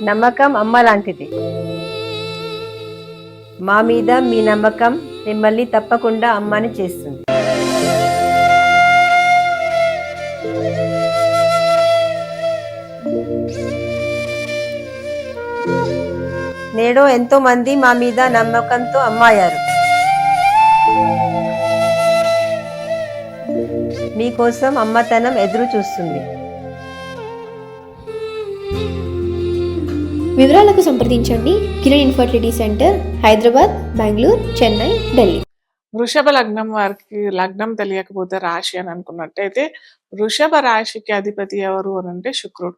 నమ్మకం అమ్మ లాంటిది. మా మీద మీ నమ్మకం మిమ్మల్ని తప్పకుండా అమ్మని చేస్తుంది. నేడు ఎంతో మంది మా మీద నమ్మకంతో అమ్మాయారు. మీకోసం అమ్మతనం ఎదురు చూస్తుంది. వివరాలకు సంప్రదించండి కిరణ్ ఇన్ఫర్టిలిటీ సెంటర్, హైదరాబాద్, బెంగళూరు, చెన్నై, ఢిల్లీ. వృషభ లగ్నం వారికి లగ్నం తెలియకపోతే రాశి అని అనుకున్నట్టయితే వృషభ రాశికి అధిపతి ఎవరు అని అంటే శుక్రుడు.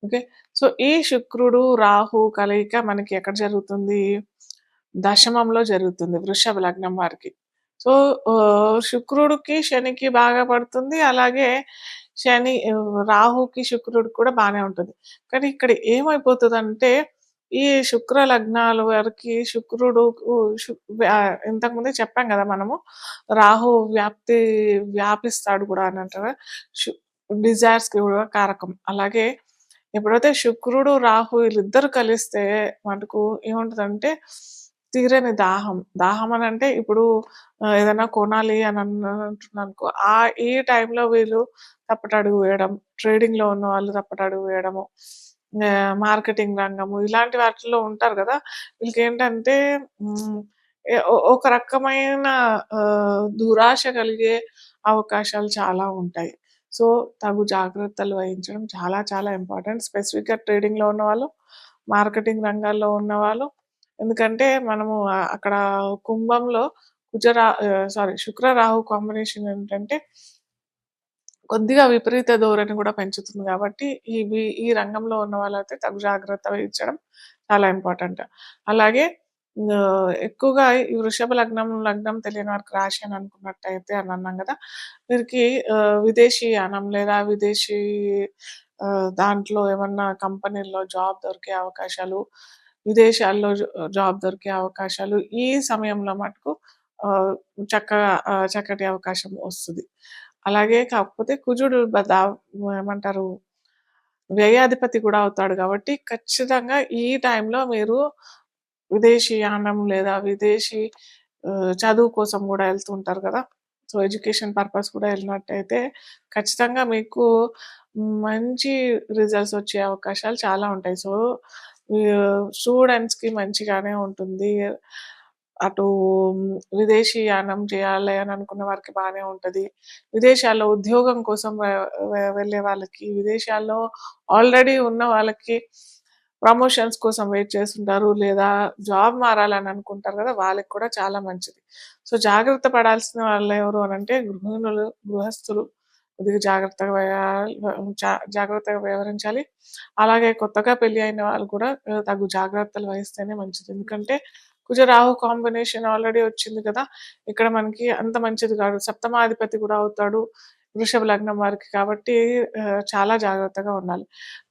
ఓకే, సో ఈ శుక్రుడు రాహు కలయిక మనకి ఎక్కడ జరుగుతుంది? దశమంలో జరుగుతుంది వృషభ లగ్నం వారికి. సో శుక్రుడికి శనికి బాగా పడుతుంది, అలాగే శని రాహుకి శుక్రుడికి కూడా బాగానే ఉంటుంది. కానీ ఇక్కడ ఏమైపోతుందంటే ఈ శుక్ర లగ్నాల వరకు శుక్రుడు ఇంతకుముందే చెప్పాం కదా మనము, రాహు వ్యాపిస్తాడు కూడా అని అంటారు, డిజైర్స్కి కూడా కారకం. అలాగే ఎప్పుడైతే శుక్రుడు రాహు వీళ్ళిద్దరు కలిస్తే మనకు ఏముంటుందంటే తీరని దాహం అని అంటే ఇప్పుడు ఏదైనా కొనాలి అని అంటున్నానుకో, ఈ టైంలో వీళ్ళు తప్పటడుగు వేయడం, ట్రేడింగ్లో ఉన్న వాళ్ళు తప్పటడుగు వేయడము, మార్కెటింగ్ రంగము ఇలాంటి వాటిలో ఉంటారు కదా, వీళ్ళకి ఏంటంటే ఒక రకమైన దురాశ కలిగే అవకాశాలు చాలా ఉంటాయి. సో తగు జాగ్రత్తలు వహించడం చాలా చాలా ఇంపార్టెంట్, స్పెసిఫిక్గా ట్రేడింగ్లో ఉన్న వాళ్ళు, మార్కెటింగ్ రంగాల్లో ఉన్న వాళ్ళు. ఎందుకంటే మనము అక్కడ కుంభంలో శుక్ర రాహు కాంబినేషన్ ఏంటంటే కొద్దిగా విపరీత ధోరణి కూడా పెంచుతుంది. కాబట్టి ఈ రంగంలో ఉన్న వాళ్ళైతే తగు జాగ్రత్త వహించడం చాలా ఇంపార్టెంట్. అలాగే ఎక్కువగా ఈ వృషభ లగ్నం తెలియని వారికి రాశి అని అనుకున్నట్టయితే అని అన్నాం కదా, వీరికి విదేశీ యానం లేదా విదేశీ దాంట్లో ఏమన్నా కంపెనీల్లో జాబ్ దొరికే అవకాశాలు, విదేశాల్లో జాబ్ దొరికే అవకాశాలు ఈ సమయంలో మటుకు చక్కటి అవకాశం వస్తుంది. అలాగే కాకపోతే కుజుడు ఏమంటారు వ్యయాధిపతి కూడా అవుతాడు కాబట్టి ఖచ్చితంగా ఈ టైంలో మీరు విదేశీ యానం లేదా విదేశీ చదువు కోసం కూడా వెళ్తుంటారు కదా, సో ఎడ్యుకేషన్ పర్పస్ కూడా వెళ్ళినట్టయితే ఖచ్చితంగా మీకు మంచి రిజల్ట్స్ వచ్చే అవకాశాలు చాలా ఉంటాయి. సో స్టూడెంట్స్కి మంచిగానే ఉంటుంది. అటు విదేశీ యానం చేయాలి అని అనుకున్న వారికి బాగానే ఉంటుంది. విదేశాల్లో ఉద్యోగం కోసం వెళ్ళే వాళ్ళకి, విదేశాల్లో ఆల్రెడీ ఉన్న వాళ్ళకి ప్రమోషన్స్ కోసం వెయిట్ చేస్తుంటారు, లేదా జాబ్ మారాలని అనుకుంటారు కదా, వాళ్ళకి కూడా చాలా మంచిది. సో జాగ్రత్త పడాల్సిన వాళ్ళు ఎవరు అని అంటే గృహస్థులు కొద్దిగా జాగ్రత్తగా వ్యవహరించాలి. అలాగే కొత్తగా పెళ్లి అయిన వాళ్ళు కూడా తగు జాగ్రత్తలు వహిస్తేనే మంచిది. ఎందుకంటే కుజరాహు కాంబినేషన్ ఆల్రెడీ వచ్చింది కదా, ఇక్కడ మనకి అంత మంచిది కాదు. సప్తమాధిపతి కూడా అవుతాడు వృషభ లగ్నం వారికి, కాబట్టి చాలా జాగ్రత్తగా ఉండాలి.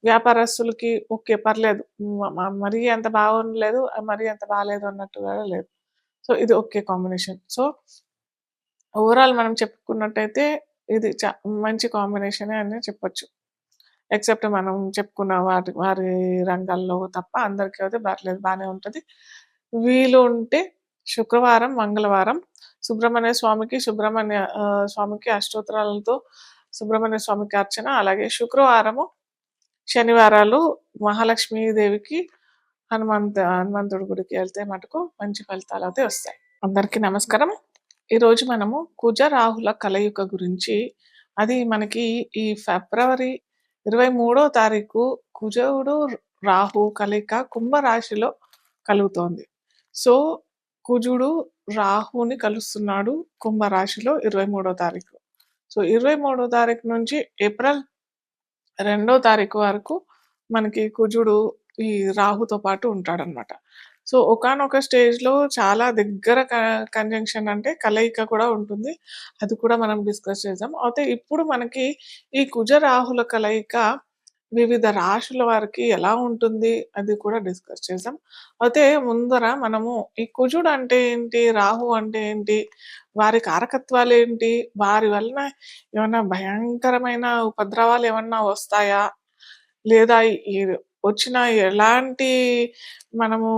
వ్యాపారస్తులకి ఓకే పర్లేదు, మరీ అంత బాగుండలేదు మరీ అంత బాగాలేదు అన్నట్టుగా లేదు. సో ఇది ఓకే కాంబినేషన్. సో ఓవరాల్ మనం చెప్పుకున్నట్టయితే ఇది మంచి కాంబినేషనే అని చెప్పొచ్చు. ఎక్సెప్ట్ మనం చెప్పుకున్న వారి రంగాల్లో తప్ప అందరికీ అయితే పర్లేదు, బాగానే ఉంటుంది. వీలు ఉంటే శుక్రవారం, మంగళవారం సుబ్రహ్మణ్య స్వామికి అష్టోత్తరాలతో సుబ్రహ్మణ్య స్వామికి అర్చన, అలాగే శుక్రవారము శనివారాలు మహాలక్ష్మీదేవికి హనుమంతుడి గుడికి వెళ్తే మటుకు మంచి ఫలితాలు అయితే వస్తాయి. అందరికీ నమస్కారం. ఈరోజు మనము కుజ రాహుల కలయిక గురించి, అది మనకి ఈ ఫిబ్రవరి 23వ తారీఖు కుజుడు రాహు కలయిక కుంభరాశిలో కలుగుతోంది. సో కుజుడు రాహుని కలుస్తున్నాడు కుంభరాశిలో 23వ తారీఖు. సో 23వ తారీఖు నుంచి ఏప్రిల్ 2వ తారీఖు వరకు మనకి కుజుడు ఈ రాహుతో పాటు ఉంటాడనమాట. సో ఒకానొక స్టేజ్లో చాలా దగ్గర కంజంక్షన్ అంటే కలయిక కూడా ఉంటుంది, అది కూడా మనం డిస్కస్ చేద్దాం. అయితే ఇప్పుడు మనకి ఈ కుజ రాహుల కలయిక వివిధ రాశుల వారికి ఎలా ఉంటుంది అది కూడా డిస్కస్ చేద్దాం. అయితే ముందర మనము ఈ కుజుడు అంటే ఏంటి, రాహు అంటే ఏంటి, వారి కారకత్వాలు ఏంటి, వారి వలన ఏమన్నా భయంకరమైన ఉపద్రవాలు ఏమన్నా వస్తాయా, లేదా ఈ వచ్చిన ఎలాంటి మనము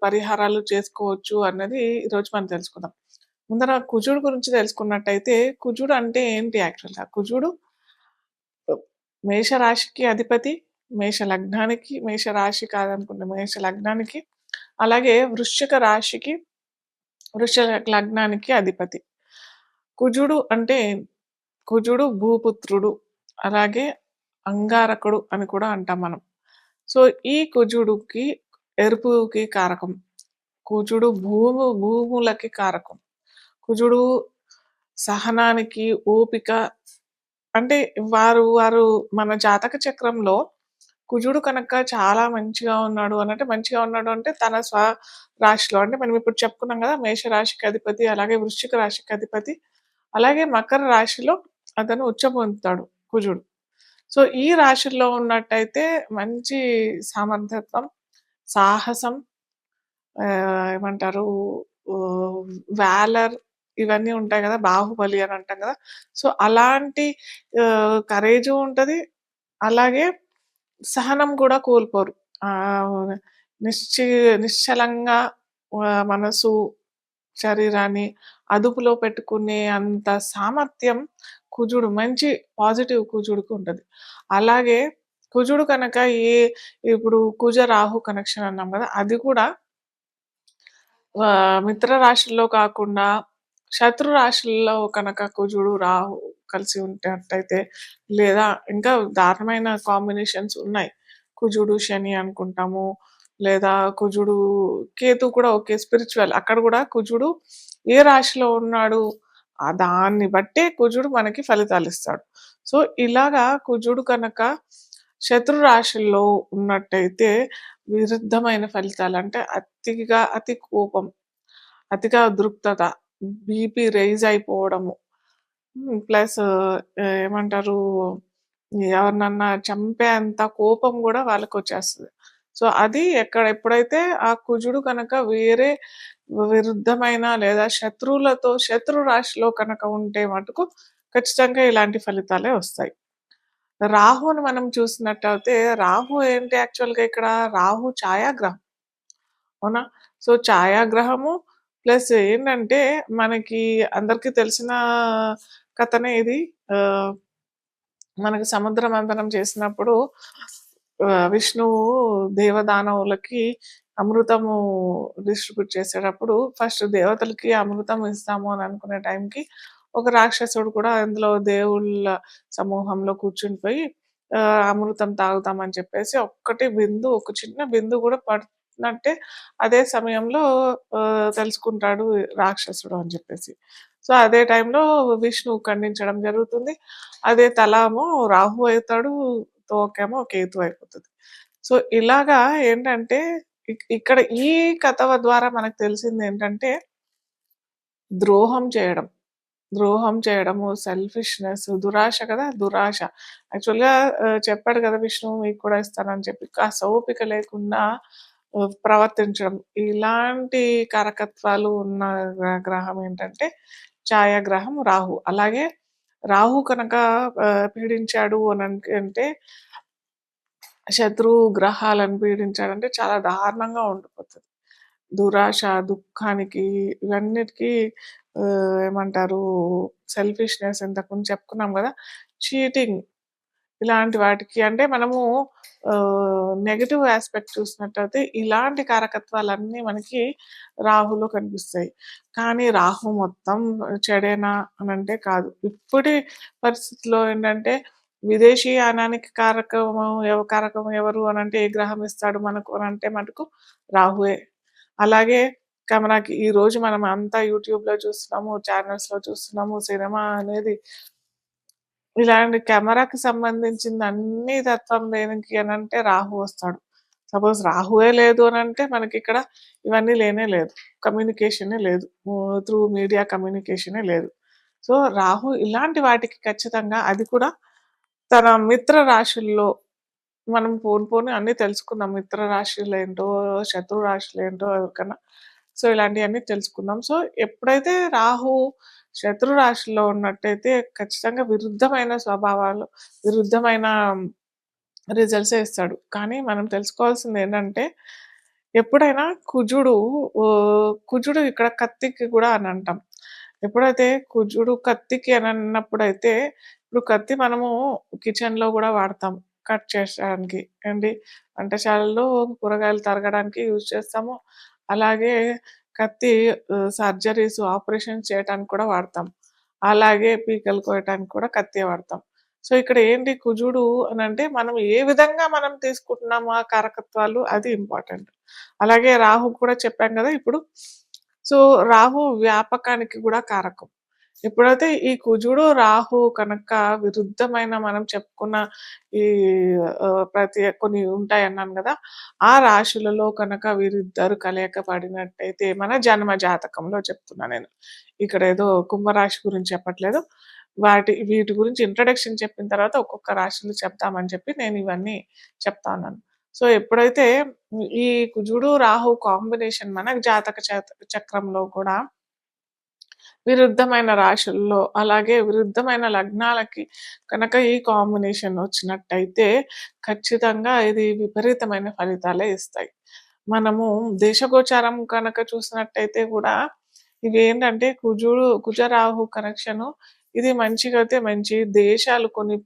పరిహారాలు చేసుకోవచ్చు అన్నది ఈరోజు మనం తెలుసుకుందాం. ముందర కుజుడు గురించి తెలుసుకున్నట్టయితే, కుజుడు అంటే ఏంటి యాక్చువల్‌గా? కుజుడు మేషరాశికి అధిపతి, మేష లగ్నానికి, మేష రాశి కాదనుకుంటా, మేష లగ్నానికి, అలాగే వృష లగ్నానికి అధిపతి. కుజుడు అంటే కుజుడు భూపుత్రుడు, అలాగే అంగారకుడు అని కూడా అంటాం మనం. సో, ఈ కుజుడుకి ఎరుపుకి కారకం. కుజుడు భూములకి కారకం. కుజుడు సహనానికి, ఓపిక అంటే వారు మన జాతక చక్రంలో కుజుడు కనుక చాలా మంచిగా ఉన్నాడు అనంటే, మంచిగా ఉన్నాడు అంటే తన రాశిలో అంటే మనం ఇప్పుడు చెప్పుకున్నాం కదా! మేష రాశికి అధిపతి, అలాగే వృశ్చిక రాశికి అధిపతి, అలాగే మకర రాశిలో అతను పొందుతాడు కుజుడు. సో, ఈ రాశుల్లో ఉన్నట్టయితే మంచి సామర్థ్యత్వం, సాహసం, ఏమంటారు, వాలర్ ఇవన్నీ ఉంటాయి గదా! బాహుబలి అని అంటాం గదా! సో, అలాంటి కరేజు ఉంటది. అలాగే సహనం కూడా కోల్పోరు. ఆహ్, నిశ్చి నిశ్చలంగా మనసు, శరీరాన్ని అదుపులో పెట్టుకునే అంత సామర్థ్యం మంచి పాజిటివ్ కుజుడికి ఉంటది. అలాగే కుజుడు కనుక ఇప్పుడు కుజ రాహు కనెక్షన్ అన్నాం గదా! అది కూడా మిత్ర రాశుల్లో కాకుండా శత్రు రాశుల్లో కనుక కుజుడు, రాహు కలిసి ఉంటట్టయితే, లేదా ఇంకా దారుణమైన కాంబినేషన్స్ ఉన్నాయి. కుజుడు, శని అనుకుంటాము. లేదా కుజుడు, కేతు కూడా ఓకే. స్పిరిచువల్ అక్కడ కూడా కుజుడు ఏ రాశిలో ఉన్నాడు, దాన్ని బట్టే కుజుడు మనకి ఫలితాలిస్తాడు. సో, ఇలాగా కుజుడు కనుక శత్రు రాశుల్లో ఉన్నట్టయితే విరుద్ధమైన ఫలితాలు అంటే అతి కోపం, అతిగా దృక్తత, బీపీ రైజ్ అయిపోవడము. ప్లస్ ఏమంటారు, ఎవరినన్నా చంపేంత కోపం గూడా వాళ్ళకొచ్చేస్తది. సో, అది ఎప్పుడైతే ఆ కుజుడు కనుక వేరే విరుద్ధమైన లేదా శత్రు రాశిలో కనుక ఉంటే మటుకు ఖచ్చితంగా ఇలాంటి ఫలితాలే వస్తాయి. రాహుని మనం చూసినట్టయితే, రాహు ఏంటి యాక్చువల్‌గా ఇక్కడ? రాహు ఛాయాగ్రహం. అవునా? సో, ఛాయాగ్రహము ప్లస్ ఏంటంటే, మనకి అందరికీ తెలిసిన కథనే ఇది. మనకి సముద్ర మంథనం చేసినప్పుడు విష్ణువు దేవదానవులకి అమృతము డిస్ట్రిబ్యూట్ చేసేటప్పుడు ఫస్ట్ దేవతలకి అమృతం ఇస్తాము అని అనుకునే టైంకి ఒక రాక్షసుడు కూడా అందులో దేవుళ్ళ సమూహంలో కూర్చుని పోయి అమృతం తాగుతామని చెప్పేసి ఒక చిన్న బిందు కూడా పడుతున్నట్టే అదే సమయంలో తెలుసుకుంటాడు రాక్షసుడు అని చెప్పేసి. సో, అదే టైంలో విష్ణువు ఖండించడం జరుగుతుంది. అదే తలేమో రాహు అవుతాడు, తోకేమో కేతు అయిపోతది. సో, ఇలాగా ఏంటంటే ఇక్కడ ఈ కథ ద్వారా మనకు తెలిసిందేంటంటే ద్రోహం చేయడం. ద్రోహం చేయడము, సెల్ఫిష్‌నెస్, దురాశ కదా! దురాశ. యాక్చువల్‌గా చెప్పాడు కదా! విష్ణువు మీకు కూడా ఇస్తానని చెప్పి. కాస్త ఓపిక లేకుండా ప్రవర్తించడం. ఇలాంటి కారకత్వాలు ఉన్న గ్రహం ఏంటంటే ఛాయాగ్రహం రాహు. అలాగే రాహు కనుక పీడించాడు అంటే శత్రువు గ్రహాలను పీడించాడంటే చాలా దారుణంగా ఉండిపోతది. దురాశ, దుఃఖానికి ఇవన్నిటికి ఏమంటారు, సెల్ఫిష్‌నెస్ ఇంతకుముందు చెప్పుకున్నాం గదా! చీటింగ్ ఇలాంటి వాటికి అంటే మనము నెగెటివ్ యాస్పెక్ట్ చూసినట్టయితే ఇలాంటి కారకత్వాలన్నీ మనకి రాహులో కనిపిస్తాయి. కానీ రాహు మొత్తం చెడేనా అనంటే కాదు. ఇప్పటి పరిస్థితిలో ఏంటంటే విదేశీయానానికి కారకం ఎవరు అనంటే ఏ గ్రహం ఇస్తాడు మనకు అనంటే మటుకు రాహువే. అలాగే కెమెరాకి ఈరోజు మనం అంతా యూట్యూబ్‌లో చూస్తున్నాము, ఛానల్స్‌లో చూస్తున్నాము. సినిమా అనేది ఇలాంటి కెమెరాకి సంబంధించింది అన్ని తత్వం దేనికి అనంటే రాహు వస్తాడు. సపోజ్ రాహువే లేదు అనంటే మనకిక్కడ ఇవన్నీ లేనే లేదు. కమ్యూనికేషనే లేదు. త్రూ మీడియా కమ్యూనికేషనే లేదు. సో, రాహు ఇలాంటి వాటికి ఖచ్చితంగా అది కూడా తన మిత్ర రాశుల్లో మనం పోను అన్నీ తెలుసుకుందాం. మిత్ర రాశులేంటో, శత్రు రాశులేంటో ఎవరికన్నా. సో, ఇలాంటియన్నీ తెలుసుకుందాం. సో, ఎప్పుడైతే రాహు శత్రు రాశిలో ఉన్నట్టయితే ఖచ్చితంగా విరుద్ధమైన స్వభావాలు, విరుద్ధమైన రిజల్ట్సే ఇస్తాడు. కానీ మనం తెలుసుకోవాల్సిందేంటంటే, ఎప్పుడైనా కుజుడు ఇక్కడ కత్తికి కూడా అని అంటాం. ఎప్పుడైతే కుజుడు కత్తికి అని అన్నప్పుడైతే, ఇప్పుడు కత్తి మనము కిచెన్‌లో గూడా వాడతాం. కట్ చేసడానికి ఏంటి, వంటశాలలో కూరగాయలు తరగడానికి యూజ్ చేస్తాము. అలాగే కత్తి సర్జరీస్, ఆపరేషన్స్ చేయటానికి కూడా వాడతాం. అలాగే పీకలు కోయటానికి కూడా కత్తే వాడతాం. సో, ఇక్కడ ఏంటి కుజుడు అనంటే, మనం ఏ విధంగా మనం తీసుకుంటున్నాము ఆ కారకత్వాలు అది ఇంపార్టెంట్. అలాగే రాహు కూడా చెప్పాం గదా! ఇప్పుడు. సో, రాహు వ్యాపకానికి గూడా కారకం. ఎప్పుడైతే ఈ కుజుడు, రాహు కనుక విరుద్ధమైన మనం చెప్పుకున్న ఈ కొన్ని ఉంటాయన్నాను గదా! ఆ రాశులలో కనుక వీరిద్దరు కలయిక పడినట్టయితే మన జన్మ జాతకంలో చెప్తున్నా నేను. ఇక్కడేదో కుంభరాశి గురించి చెప్పట్లేదు. వీటి గురించి ఇంట్రడక్షన్ చెప్పిన తర్వాత ఒక్కొక్క రాశులు చెప్తామని చెప్పి నేను ఇవన్నీ చెప్తా ఉన్నాను. సో, ఎప్పుడైతే ఈ కుజుడు, రాహు కాంబినేషన్ మన జాతక చక్రంలో కూడా విరుద్ధమైన రాశుల్లో, అలాగే విరుద్ధమైన లగ్నాలకి కనుక ఈ కాంబినేషన్ వచ్చినట్టయితే ఖచ్చితంగా ఇది విపరీతమైన ఫలితాలే ఇస్తాయి. మనము దేశగోచారం కనుక చూసినట్టయితే కూడా ఇవేంటంటే కుజ రాహు కనెక్షను ఇది మంచిగైతే మంచి కొన్ని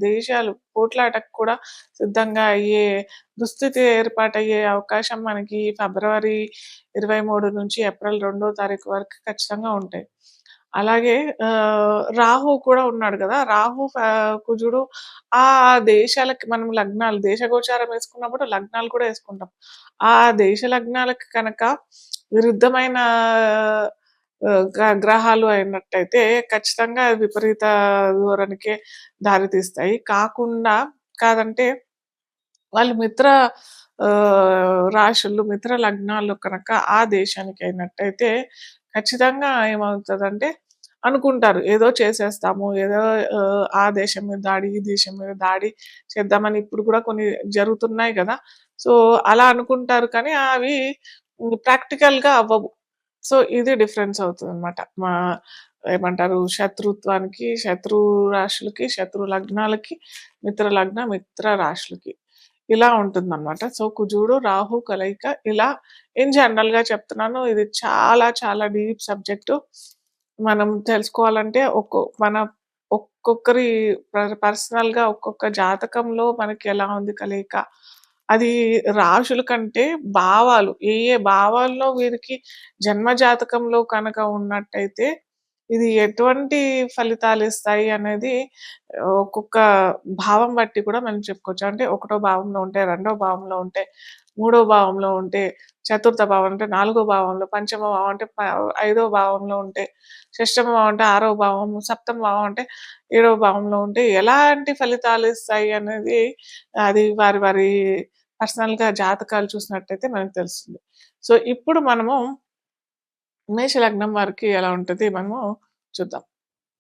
దేశాలు పోట్లాటకు కూడా సిద్ధంగా అయ్యే దుస్థితి ఏర్పాటయ్యే అవకాశం మనకి ఫిబ్రవరి 23 నుంచి ఏప్రిల్ 2వ తారీఖు వరకు ఖచ్చితంగా ఉంటాయి. అలాగే రాహు కూడా ఉన్నాడు గదా! కుజుడు ఆ దేశాలకి మనం దేశగోచారం యేసుకున్నప్పుడు లగ్నాలు కూడా యేసుకుంటాం. ఆ దేశ లగ్నాలకి కనుక విరుద్ధమైన గ్రహాలు అయినట్టయితే ఖచ్చితంగా విపరీత ధోరణికే దారితీస్తాయి. కాదంటే వాళ్ళు రాశులు, మిత్ర లగ్నాలు కనుక ఆ దేశానికి అయినట్టయితే ఖచ్చితంగా ఏమవుతదంటే అనుకుంటారు. ఏదో చేసేస్తాము. ఏదో ఆ దేశం మీద దాడి, ఈ దేశం మీద దాడి చేద్దామని ఇప్పుడు కూడా కొన్ని జరుగుతున్నాయి గదా! సో, అలా అనుకుంటారు కానీ అవి ప్రాక్టికల్‌గా అవ్వవు. సో, ఇది డిఫరెన్స్ అవుతదనమాట. ఏమంటారు శత్రుత్వానికి, శత్రు రాశులకి, శత్రు లగ్నాలకి, మిత్ర రాశులకి. ఇలా ఉంటుందనమాట. సో, కుజుడు, రాహు కలయిక ఇలా ఇన్ జనరల్‌గా చెప్తున్నాను. ఇది చాలా చాలా డీప్ సబ్జెక్టు. మనం తెలుసుకోవాలంటే ఒక్కొక్కరి పర్సనల్‌గా ఒక్కొక్క జాతకంలో మనకి ఎలా ఉంది కలయిక, అది రాశుల కంటే భావాలు, ఏ భావాల్లో వీరికి జన్మ జాతకంలో కనుక ఉన్నట్టయితే ఇది ఎటువంటి ఫలితాలిస్తాయి అనేది ఒక్కొక్క భావం బట్టి కూడా మనం చెప్పుకోవచ్చు. అంటే ఒకటో భావంలో ఉంటే, రెండో భావంలో ఉంటే, మూడో భావంలో ఉంటే, చతుర్థ భావం అంటే నాలుగో భావంలో, పంచమ భావం అంటే ఐదో భావంలో ఉంటే, షష్టమ భావం అంటే ఆరో భావం, సప్తమ భావం అంటే ఏడవ భావంలో ఉంటే ఎలాంటి ఫలితాలిస్తాయి అనేది అది వారి వారి పర్సనల్‌గా జాతకాలు చూసినట్టయితే మనకు తెలుస్తుంది. సో, ఇప్పుడు మనము మేష లగ్నం వారికి ఎలా ఉంటది మనము చూద్దాం.